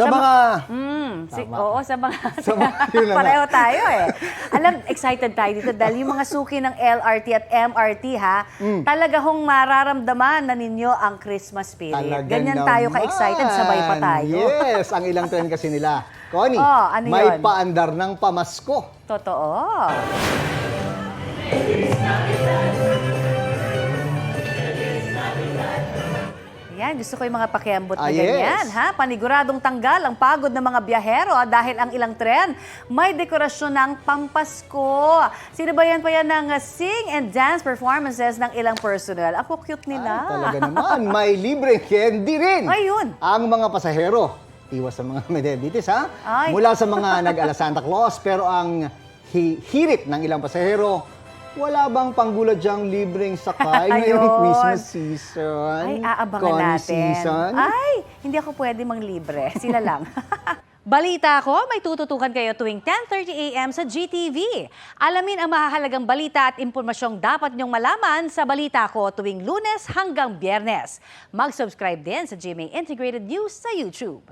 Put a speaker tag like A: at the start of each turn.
A: Sa mga...
B: Oo, sa mga...
A: Yun na nga.
B: Pareho tayo eh. Alam, excited tayo dito dahil yung mga suki ng LRT at MRT talaga hong mararamdaman na ninyo ang Christmas spirit.
A: Talaga
B: Ganyan tayo
A: naman.
B: ka-excited, sabay pa tayo.
A: Yes, ang ilang trend kasi nila. Connie,
B: ano
A: may
B: yun?
A: paandar ng pamasko.
B: Totoo. Yan, gusto ko yung mga pakiambot na ganyan,
A: yes.
B: ha? Paniguradong tanggal ang pagod ng mga biyahero dahil ang ilang tren may dekorasyon ng pampasko. Sinabayan pa yan ng sing and dance performances ng ilang personnel. Ako, cute nila.
A: Ay, talaga naman, may libreng candy rin.
B: Ayun.
A: Ang mga pasahero, iwas sa mga mededitis ha.
B: Ay.
A: Mula sa mga nag-ala Santa Claus, pero ang hirit ng ilang pasahero, wala bang panggulad diyang libreng sakay ngayong Christmas season?
B: Ay, aabangan
A: Connie
B: natin.
A: season?
B: Ay, hindi ako pwede manglibre. Sila lang. Balita ko, may tututukan kayo tuwing 10:30 a.m. sa GTV. Alamin ang mahahalagang balita at impormasyong dapat niyong malaman sa Balita Ko tuwing Lunes hanggang Biyernes. Mag-subscribe din sa GMA Integrated News sa YouTube.